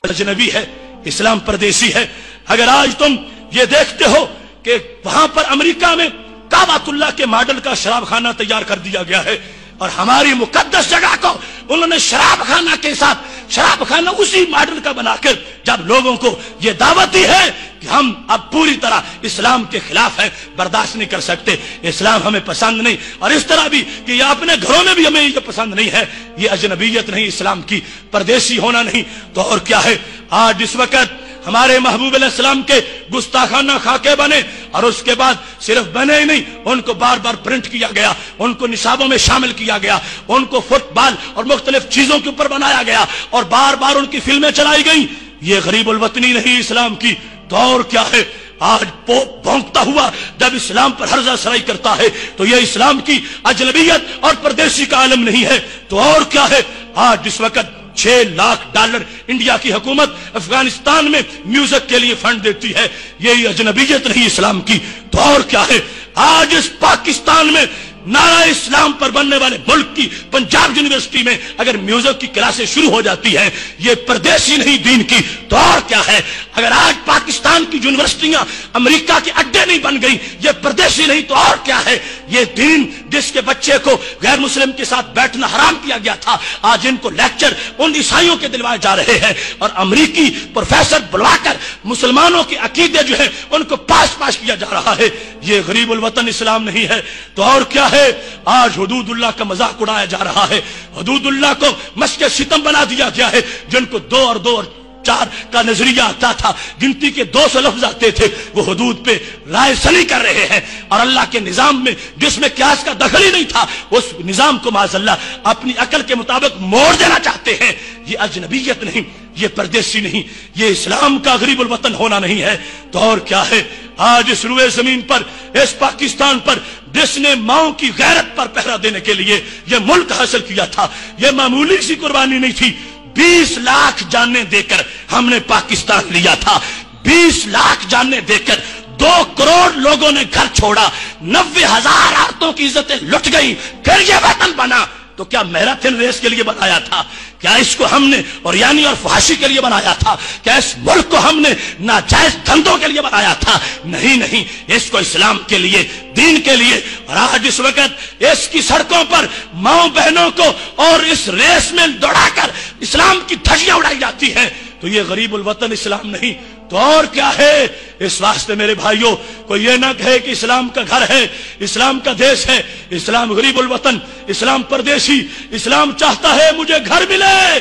अजनबी है, इस्लाम परदेसी है। अगर आज तुम ये देखते हो कि वहां पर अमेरिका में काबातुल्लाह के मॉडल का शराब खाना तैयार कर दिया गया है और हमारी मुकद्दस जगह को उन्होंने शराब खाना के साथ शराब खाना उसी मॉडल का बनाकर जब लोगों को यह दावत दी है कि हम अब पूरी तरह इस्लाम के खिलाफ हैं, बर्दाश्त नहीं कर सकते, इस्लाम हमें पसंद नहीं, और इस तरह भी कि अपने घरों में भी हमें ये पसंद नहीं है, ये अजनबीयत नहीं, इस्लाम की परदेसी होना नहीं, तो और क्या है। आज इस वक्त हमारे महबूब अलैहिस्सलाम के गुस्ताखाना खाके बने और उसके बाद सिर्फ बने ही नहीं, उनको बार बार प्रिंट किया गया, उनको निसाबों में शामिल किया गया, उनको फुटबॉल और मुख्तलिफ चीजों के ऊपर बनाया गया और बार बार उनकी फिल्में चलाई गई। ये गरीबुल वतनी नहीं इस्लाम की, तो और क्या है। आज पोप भौंकता हुआ जब इस्लाम पर हर्जा सराई करता है तो यह इस्लाम की अजनबियत और परदेसी का आलम नहीं है, तो और क्या है। आज इस वक्त $6 लाख इंडिया की हुकूमत अफगानिस्तान में म्यूजिक के लिए फंड देती है, यही अजनबीयत नहीं इस्लाम की, तो और क्या है। आज इस पाकिस्तान में नारा इस्लाम पर बनने वाले मुल्क की पंजाब यूनिवर्सिटी में अगर म्यूजिक की क्लासेस शुरू हो जाती हैं, ये परदेसी नहीं दीन की, तो और क्या है। अगर आज पाकिस्तान की यूनिवर्सिटियां अमेरिका के अड्डे नहीं बन गई, ये परदेसी नहीं, तो और क्या है। ये दीन जिसके बच्चे को गैर मुस्लिम के साथ बैठना हराम किया गया था, आज इनको लेक्चर उन ईसाइयों के दिलवाए जा रहे हैं और अमरीकी प्रोफेसर बुलवाकर मुसलमानों के अकीदे जो है उनको पास किया जा रहा है। ये गरीबुल वतन इस्लाम नहीं है, तो और क्या है। आज हुदूदुल्लाह का मजाक उड़ाया जा रहा है, हुदूदुल्लाह को मस्के सितम बना दिया गया है। जिनको 2 और 2 और 4 का नजरिया आता था, गिनती के 200 लफ्ज आते थे, वो हुदूद पे राय सनी कर रहे हैं और अल्लाह के निजाम में जिसमें क्यास का दखल ही नहीं था, उस निजाम को माज़अल्लाह अपनी अकल के मुताबिक मोड़ देना चाहते हैं। ये अजनबीयत नहीं, ये परदेसी नहीं, ये इस्लाम का गरीबुल वतन होना नहीं है, तो और क्या है। आज इस रुए जमीन पर, इस पाकिस्तान पर जिसने माओ की गैरत पर पहरा देने के लिए यह मुल्क हासिल किया था, यह मामूली सी कुर्बानी नहीं थी। 20 लाख जानें देकर हमने पाकिस्तान लिया था, 20 लाख जानें देकर 2 करोड़ लोगों ने घर छोड़ा, 90,000 औरतों की इज्जतें लुट गई, फिर यह वतन बना। तो क्या मैराथन रेस के लिए बनाया था? क्या इसको हमने और यानी और फहाशी के लिए बनाया था? क्या इस मुल्क को हमने नाजायज धंधों के लिए बनाया था? नहीं नहीं, इसको इस्लाम के लिए, दीन के लिए। और आज इस वक्त इसकी सड़कों पर माओ बहनों को और इस रेस में दौड़ाकर इस्लाम की धज्जियां उड़ाई जाती हैं, तो ये गरीबुल वतन इस्लाम नहीं, तो और क्या है। इस वास्ते मेरे भाइयों, कोई ये ना कहे कि इस्लाम का घर है, इस्लाम का देश है, इस्लाम गरीबुल वतन, इस्लाम परदेसी। इस्लाम चाहता है मुझे घर मिले।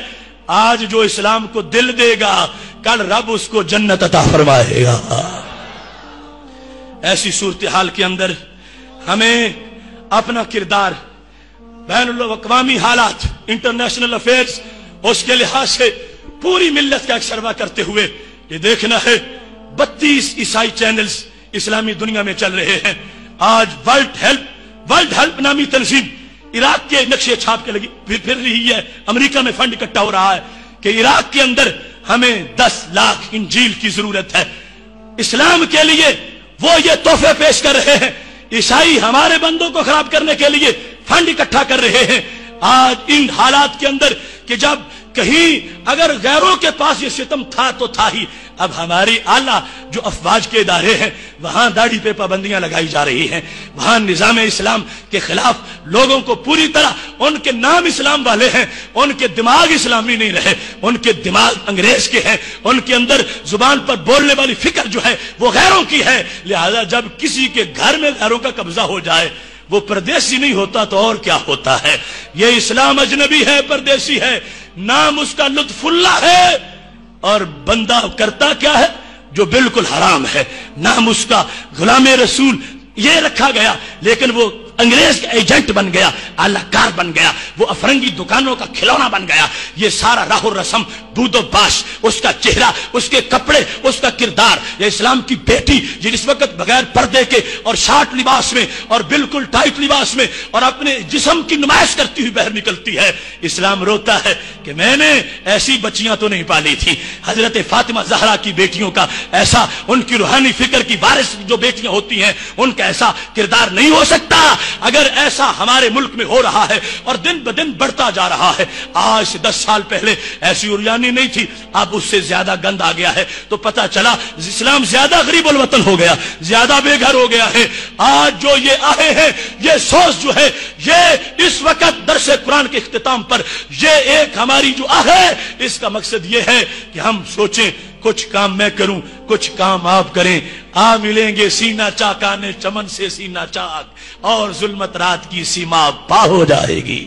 आज जो इस्लाम को दिल देगा, कल रब उसको जन्नत अता फरमाएगा। ऐसी सूरत हाल के अंदर हमें अपना किरदार, बैनुल अक़वामी हालात, इंटरनेशनल अफेयर्स, उसके लिहाज से पूरी मिल्लत का सर्वा करते हुए ये देखना है 32 ईसाई चैनल्स इस्लामी दुनिया में चल रहे हैं। आज वर्ल्ड हेल्प नामी तंजीम इराक के नक्शे छाप के लगी फिर रही है, अमेरिका में फंड इकट्ठा हो रहा है कि इराक के अंदर हमें 10 लाख इंजील की जरूरत है। इस्लाम के लिए वो ये तोहफे पेश कर रहे हैं, ईसाई हमारे बंदों को खराब करने के लिए फंड इकट्ठा कर रहे हैं। आज इन हालात के अंदर कि जब कहीं अगर गैरों के पास ये सितम था तो था ही, अब हमारी आला जो अफवाज के इदारे हैं वहां दाढ़ी पे पाबंदियां लगाई जा रही हैं, वहां निजाम इस्लाम के खिलाफ लोगों को पूरी तरह, उनके नाम इस्लाम वाले हैं, उनके दिमाग इस्लामी नहीं रहे, उनके दिमाग अंग्रेज के हैं, उनके अंदर जुबान पर बोलने वाली फिक्र जो है वो गैरों की है। लिहाजा जब किसी के घर में गैरों का कब्जा हो जाए, वो परदेसी नहीं होता तो और क्या होता है। ये इस्लाम अजनबी है, परदेसी है, नाम उसका लुत्फुल्ला है और बंदा करता क्या है जो बिल्कुल हराम है। नाम उसका गुलामे रसूल ये रखा गया, लेकिन वो अंग्रेज का एजेंट बन गया, आलाकार बन गया, वो अफरंगी दुकानों का खिलौना बन गया। ये सारा राहो रस्म, दूधो बाश, उसका चेहरा, उसके कपड़े, उसका किरदार। ये इस्लाम की बेटी ये जिस वक्त बगैर पर्दे के और शार्ट लिबास में और बिल्कुल टाइट लिबास में और अपने जिस्म की नुमाइश करती हुई बाहर निकलती है, इस्लाम रोता है कि मैंने ऐसी बच्चियां तो नहीं पाली थी। हजरत फातिमा ज़हरा की बेटियों का ऐसा, उनकी रूहानी फिक्र की वारिस जो बेटियां होती हैं, उनका ऐसा किरदार नहीं हो सकता اگر ایسا ہمارے ملک میں ہو رہا ہے اور دن بدن بڑھتا جا رہا ہے، آج سے 10 سال پہلے ایسی اریانی نہیں تھی، اب اس سے زیادہ گند آ گیا ہے، تو پتا چلا اسلام زیادہ غریب الوطن ہو گیا، زیادہ بے گھر ہو گیا ہے۔ آج جو یہ آئے ہیں، یہ سوچ جو ہے، یہ اس وقت درس قرآن کے اختتام پر یہ ایک ہماری جو ہے، اس کا مقصد یہ ہے کہ ہم سوچیں کچھ کام میں کروں، کچھ کام آپ کریں، آ ملیں گے سینہ چاکانے چمن سے سینہ چاک، اور ظلمت رات کی سیما پا ہو جائے گی۔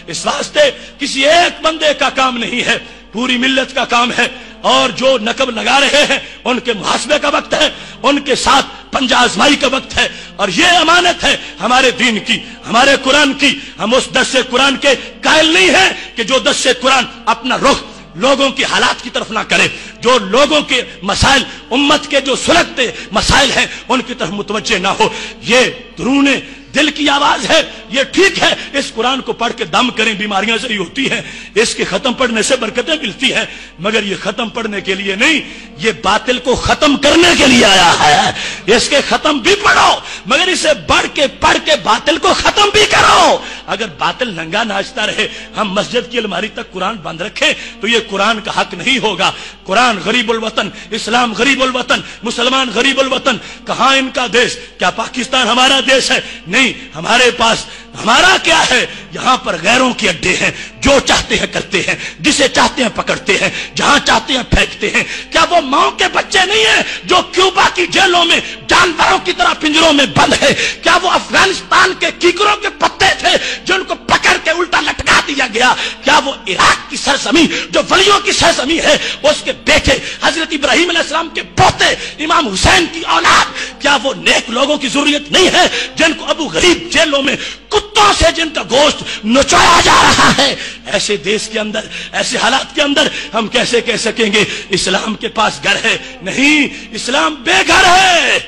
اس واسطے کسی ایک بندے کا کام نہیں ہے، پوری ملت کا کام ہے، اور جو نقب لگا رہے ہیں ان کے محاسبے کا وقت ہے، ان کے ساتھ پنجہ آزمائی کا وقت ہے، اور یہ امانت ہے ہمارے دین کی، ہمارے قرآن کی۔ ہم اس درس قرآن کے قائل نہیں ہیں کہ جو درس قرآن اپنا رخ لوگوں کی حالات کی طرف نہ کرے، جو لوگوں کے مسائل، امت کے جو سلگتے مسائل ہیں ان کی طرف متوجہ نہ ہو۔ یہ درون دل کی آواز ہے، یہ ٹھیک ہے، اس قرآن کو پڑھ کے دم کریں، بیماریاں صحیح ہوتی ہیں، اس کے ختم پڑھنے سے برکتیں ملتی ہیں، مگر یہ ختم پڑھنے کے لیے نہیں، یہ باطل کو ختم کرنے کے لیے آیا ہے۔ اس کے ختم بھی پڑھو، مگر اسے بڑھ کے پڑھ کے باطل کو ختم بھی کرو۔ اگر باطل ننگا ناچتا رہے، ہم مسجد کی الماری تک قرآن بند رکھیں تو یہ قرآن کا حق نہیں ہوگا۔ قرآن غریب الوطن، اسلام غریب الوطن، مسلمان غریب الوطن، کہاں ان کا دیش؟ کیا پاکستان ہمارا دیش ہے؟ نہیں، ہمارے پاس ہمارا کیا ہے؟ یہاں پر غیروں کے اڈے ہیں، جو چاہتے ہیں کرتے ہیں، جسے چاہتے ہیں پکڑتے ہیں، جہاں چاہتے ہیں پھینکتے ہیں۔ کیا وہ ماؤں کے بچے نہیں ہیں جو کیوبا کی جیلوں میں جانوروں کی طرح پنجروں میں بند ہے؟ کیا وہ افغانستان کے کیکروں کے پتے تھے جن کو پکڑ کے الٹا لٹکا دیا گیا؟ کیا وہ عراق کی سرزمین جو ولیوں کی سرزمین ہے، اس کے بیٹے حضرت ابراہیم علیہ السلام کے پوتے امام حسین کی اولاد، کیا وہ نیک لوگوں کی ضروریت نہیں ہے جن کو ابو غریب جیلوں میں کتوں سے جن کا گوشت نچوڑا جا رہا ہے؟ ایسے دیش کے اندر، ایسے حالات کے اندر ہم کیسے کہہ سکیں گے اسلام کے پاس گھر ہے؟ نہیں، اسلام بے گھر ہے،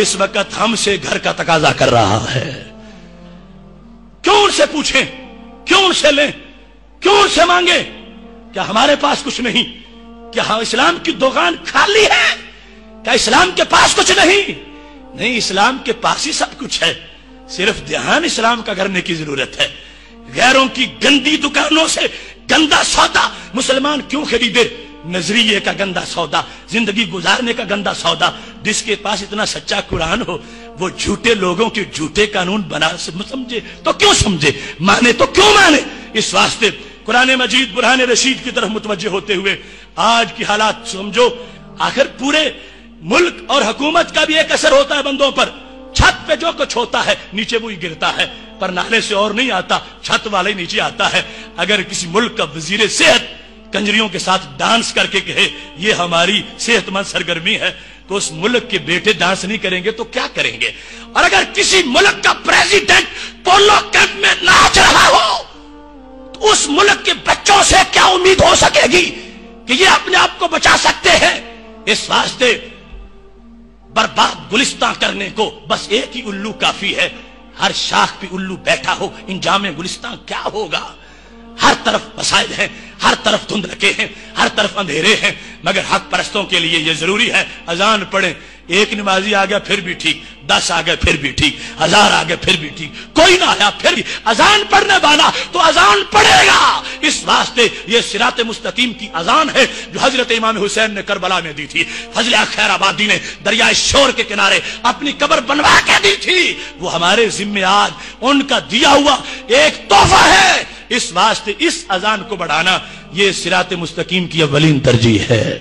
اس وقت ہم سے گھر کا تقاضا کر رہا ہے۔ کیوں ان سے پوچھیں، کیوں ان سے لیں، کیوں ان سے مانگیں؟ کیا ہمارے پاس کچھ نہیں؟ کیا اسلام کی دکان خالی ہے؟ کیا اسلام کے پاس کچھ نہیں؟ نہیں، اسلام کے پاس ہی سب کچھ ہے، صرف دھیان اسلام کا کرنے کی ضرورت ہے۔ غیروں کی گندی دکانوں سے گندا سودا مسلمان کیوں خریدے؟ نظریے کا گندا سودا، زندگی گزارنے کا گندا سودا۔ جس کے پاس اتنا سچا قرآن ہو وہ جھوٹے لوگوں کے جھوٹے قانون بنا سمجھے تو کیوں سمجھے، مانے تو کیوں مانے؟ اس واسطے قرآن مجید برہان رشید کی طرف متوجہ ہوتے ہوئے آج کی حالات سمجھو۔ آخر پورے ملک اور حکومت کا بھی ایک اثر ہوتا ہے بندوں پر۔ چھت پہ جو کچھ ہوتا ہے نیچے وہی گرتا ہے، پر نالے سے اور نہیں آتا، چھت والے نیچے آتا ہے۔ اگر کسی ملک کا وزیر صحت کنجریوں کے ساتھ ڈانس کر کے کہے یہ ہماری صحت مند سرگرمی ہے، تو اس ملک کے بیٹے ڈانس نہیں کریں گے تو کیا کریں گے؟ اور اگر کسی ملک کا پریزیڈنٹ پولو کیمپ میں ناچ رہا ہو تو اس ملک کے بچوں سے کیا امید ہو سکے گی کہ یہ اپنے آپ کو بچا سکتے ہیں؟ اس واسطے برباد گلستان کرنے کو بس ایک ہی الو کافی ہے۔ ہر شاخ پہ الو بیٹھا ہو، انجام گلستان کیا ہوگا؟ ہر طرف مسائل ہیں، ہر طرف دھند رکھے ہیں، ہر طرف اندھیرے ہیں، مگر حق پرستوں کے لیے یہ ضروری ہے اذان پڑھیں۔ ایک نمازی آ گیا پھر بھی ٹھیک، 10 آ گئے پھر بھی ٹھیک، 1000 آ گئے پھر بھی ٹھیک، کوئی نہ آیا پھر بھی اذان پڑھنے والا تو اذان پڑھے گا۔ اس واسطے یہ صراط مستقیم کی اذان ہے جو حضرت امام حسین نے کربلا میں دی تھی، فضل خیر آبادی نے دریائے شور کے کنارے اپنی قبر بنوا کے دی تھی۔ وہ ہمارے ذمہ آج ان کا دیا ہوا ایک تحفہ ہے۔ اس واسطے اس اذان کو بڑھانا یہ صراط مستقیم کی اولین ترجیح ہے۔